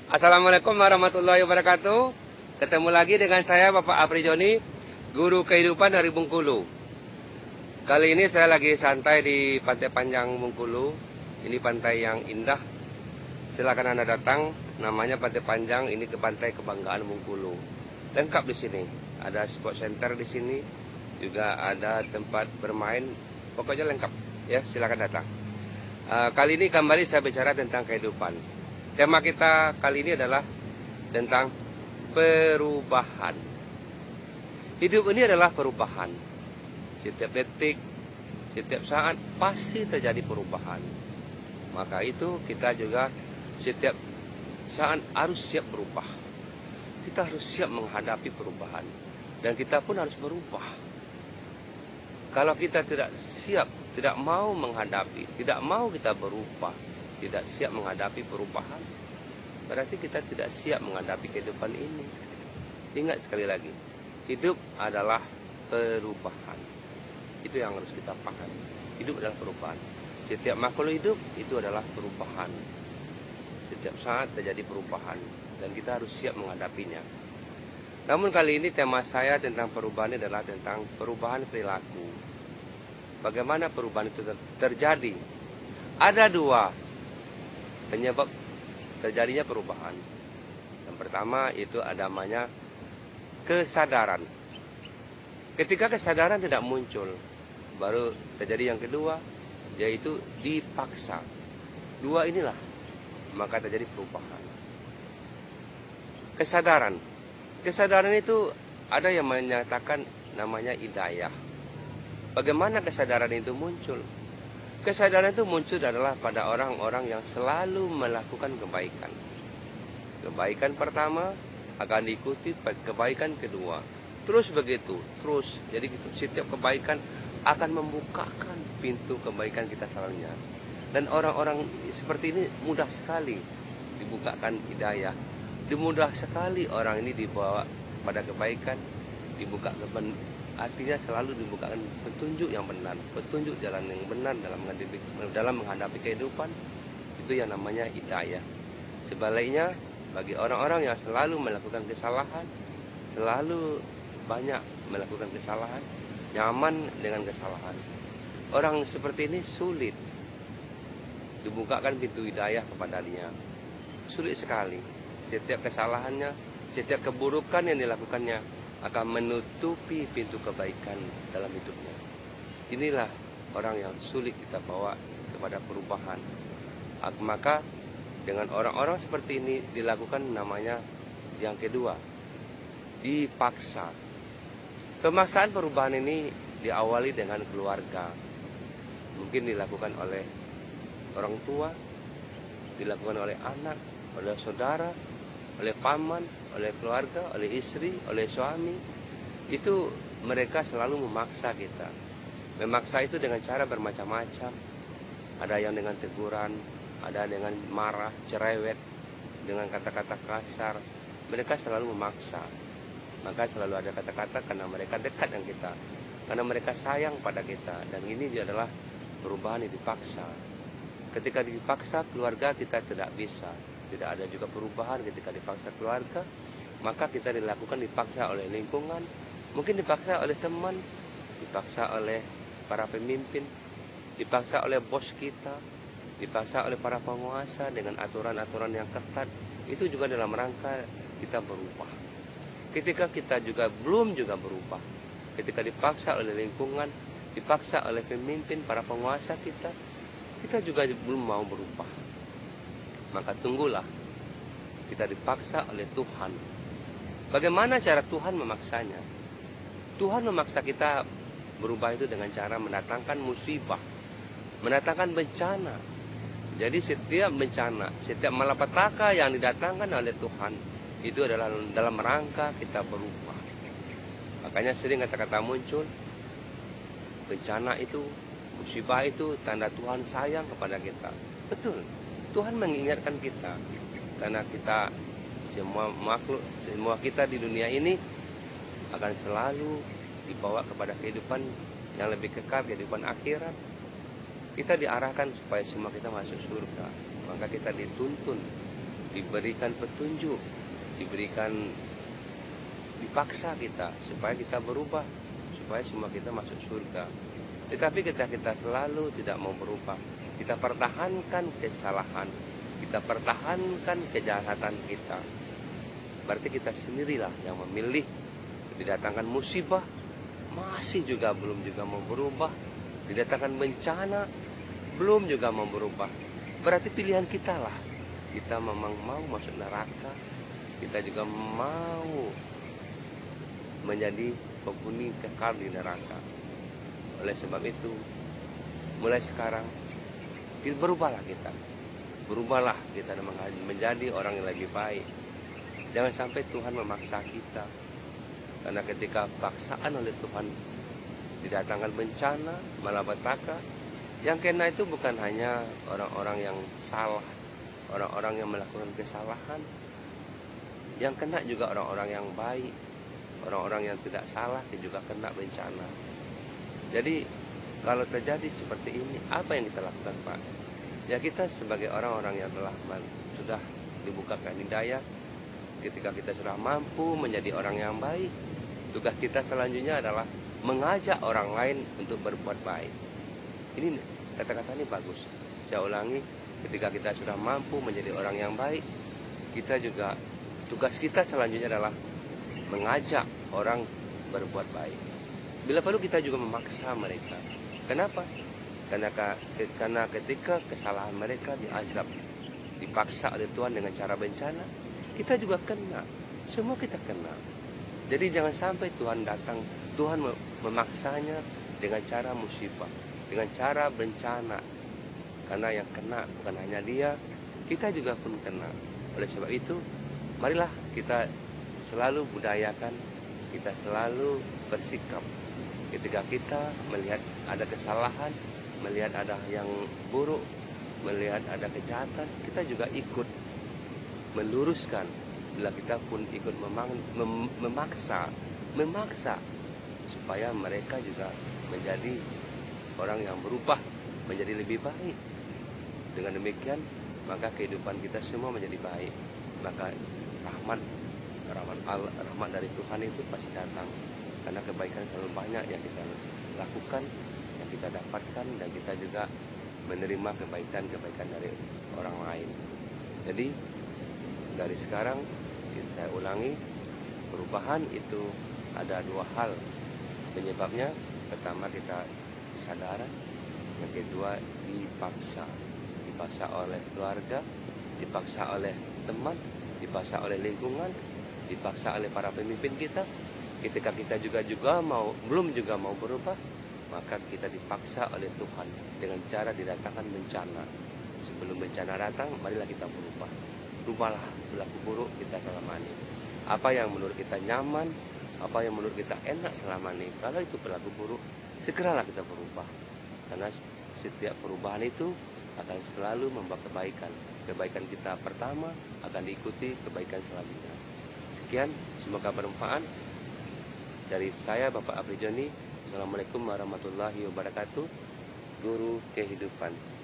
Assalamualaikum warahmatullahi wabarakatuh. Ketemu lagi dengan saya Bapak Apri Joni, Guru Kehidupan dari Bengkulu. Kali ini saya lagi santai di Pantai Panjang Bengkulu. Ini pantai yang indah. Silakan Anda datang. Namanya Pantai Panjang. Ini ke Pantai Kebanggaan Bengkulu. Lengkap di sini. Ada sport center di sini. Juga ada tempat bermain. Pokoknya lengkap. Ya, silakan datang. Kali ini kembali saya bicara tentang kehidupan. Tema kita kali ini adalah tentang perubahan. Hidup ini adalah perubahan. Setiap detik, setiap saat pasti terjadi perubahan. Maka itu kita juga setiap saat harus siap berubah. Kita harus siap menghadapi perubahan. Dan kita pun harus berubah. Kalau kita tidak siap, tidak mau menghadapi, tidak mau kita berubah, tidak siap menghadapi perubahan, berarti kita tidak siap menghadapi kehidupan ini. Ingat sekali lagi, hidup adalah perubahan. Itu yang harus kita pahami. Hidup adalah perubahan. Setiap makhluk hidup itu adalah perubahan. Setiap saat terjadi perubahan dan kita harus siap menghadapinya. Namun kali ini tema saya tentang perubahan adalah tentang perubahan perilaku. Bagaimana perubahan itu terjadi? Ada dua penyebab terjadinya perubahan. Yang pertama itu namanya kesadaran. Ketika kesadaran tidak muncul, baru terjadi yang kedua, yaitu dipaksa. Dua inilah maka terjadi perubahan. Kesadaran itu ada yang menyatakan namanya hidayah. Bagaimana kesadaran itu muncul? Kesadaran itu muncul adalah pada orang-orang yang selalu melakukan kebaikan. Kebaikan pertama akan diikuti kebaikan kedua. Terus begitu, terus. Jadi setiap kebaikan akan membukakan pintu kebaikan kita selanjutnya. Dan orang-orang seperti ini mudah sekali dibukakan hidayah. Mudah sekali orang ini dibawa pada kebaikan, artinya selalu dibukakan petunjuk yang benar, petunjuk jalan yang benar dalam menghadapi kehidupan. Itu yang namanya hidayah. Sebaliknya, bagi orang-orang yang selalu melakukan kesalahan, selalu banyak melakukan kesalahan, nyaman dengan kesalahan, orang seperti ini sulit dibukakan pintu hidayah kepadanya. Sulit sekali. Setiap kesalahannya, setiap keburukan yang dilakukannya akan menutupi pintu kebaikan dalam hidupnya. Inilah orang yang sulit kita bawa kepada perubahan. Maka dengan orang-orang seperti ini dilakukan namanya yang kedua, dipaksa. Pemaksaan perubahan ini diawali dengan keluarga. Mungkin dilakukan oleh orang tua, dilakukan oleh anak, oleh saudara, oleh paman, oleh keluarga, oleh istri, oleh suami. Itu mereka selalu memaksa kita. Memaksa itu dengan cara bermacam-macam. Ada yang dengan teguran, ada dengan marah, cerewet, dengan kata-kata kasar. Mereka selalu memaksa. Maka selalu ada kata-kata karena mereka dekat dengan kita, karena mereka sayang pada kita. Dan ini adalah perubahan yang dipaksa. Ketika dipaksa keluarga kita tidak bisa. Tidak ada juga perubahan ketika dipaksa keluarga. Maka kita dipaksa oleh lingkungan, mungkin dipaksa oleh teman, dipaksa oleh para pemimpin, dipaksa oleh bos kita, dipaksa oleh para penguasa dengan aturan-aturan yang ketat. Itu juga dalam rangka kita berubah. Ketika kita juga belum berubah, ketika dipaksa oleh lingkungan, dipaksa oleh pemimpin, para penguasa kita juga belum mau berubah. Maka tunggulah, kita dipaksa oleh Tuhan. Bagaimana cara Tuhan memaksanya? Tuhan memaksa kita berubah itu dengan cara mendatangkan musibah, mendatangkan bencana. Jadi setiap bencana, setiap malapetaka yang didatangkan oleh Tuhan, itu adalah dalam rangka kita berubah. Makanya sering kata-kata muncul, bencana itu, musibah itu tanda Tuhan sayang kepada kita. Betul. Tuhan mengingatkan kita, karena kita semua kita di dunia ini akan selalu dibawa kepada kehidupan yang lebih kekal, kehidupan akhirat. Kita diarahkan supaya semua kita masuk surga. Maka kita dituntun diberikan petunjuk, dipaksa kita supaya kita berubah, supaya semua kita masuk surga. Tetapi kita selalu tidak mau berubah, kita pertahankan kesalahan, kita pertahankan kejahatan kita, berarti kita sendirilah yang memilih didatangkan musibah, masih belum mau berubah. Didatangkan bencana, belum juga mau berubah. Berarti pilihan kita lah. Kita memang mau masuk neraka, kita juga mau menjadi penghuni kekal di neraka. Oleh sebab itu, mulai sekarang berubahlah kita. Berubahlah kita menjadi orang yang lebih baik. Jangan sampai Tuhan memaksa kita. Karena ketika paksaan oleh Tuhan didatangkan bencana, malapetaka, yang kena itu bukan hanya orang-orang yang salah, orang-orang yang melakukan kesalahan. Yang kena juga orang-orang yang baik, orang-orang yang tidak salah juga kena bencana. Jadi kalau terjadi seperti ini, apa yang kita lakukan, Pak? Ya kita sebagai orang-orang yang sudah dibukakan hidayah, ketika kita sudah mampu menjadi orang yang baik, tugas kita selanjutnya adalah mengajak orang lain untuk berbuat baik. Ini kata-kata ini bagus. Saya ulangi, ketika kita sudah mampu menjadi orang yang baik, kita juga tugas kita selanjutnya adalah mengajak orang berbuat baik. Bila perlu kita juga memaksa mereka. Kenapa? Karena ketika kesalahan mereka diazab, dipaksa oleh Tuhan dengan cara bencana, kita juga kena. Semua kita kena. Jadi jangan sampai Tuhan datang, Tuhan memaksanya dengan cara musibah, dengan cara bencana. Karena yang kena bukan hanya dia, kita juga pun kena. Oleh sebab itu, marilah kita selalu budayakan, kita selalu bersikap. Ketika kita melihat ada kesalahan, melihat ada yang buruk, melihat ada kejahatan, kita juga ikut meluruskan. Bila kita pun ikut memaksa supaya mereka juga menjadi orang yang berubah, menjadi lebih baik. Dengan demikian, maka kehidupan kita semua menjadi baik. Maka rahmat dari Tuhan itu pasti datang. Karena kebaikan terlalu banyak yang kita lakukan, yang kita dapatkan, dan kita juga menerima kebaikan dari orang lain. Jadi dari sekarang saya ulangi, perubahan itu ada dua hal penyebabnya. Pertama, kita kesadaran. Yang kedua, dipaksa oleh keluarga, dipaksa oleh teman, dipaksa oleh lingkungan, dipaksa oleh para pemimpin kita. Ketika kita belum mau berubah, maka kita dipaksa oleh Tuhan dengan cara didatangkan bencana. Sebelum bencana datang, marilah kita berubah. Rubahlah perilaku buruk kita selama ini. Apa yang menurut kita nyaman, apa yang menurut kita enak selama ini, kalau itu perilaku buruk, segeralah kita berubah. Karena setiap perubahan itu akan selalu membawa kebaikan. Kebaikan kita pertama akan diikuti kebaikan selanjutnya. Sekian, semoga bermanfaat. Dari saya, Bapak Apri Joni. Assalamualaikum warahmatullahi wabarakatuh. Guru Kehidupan.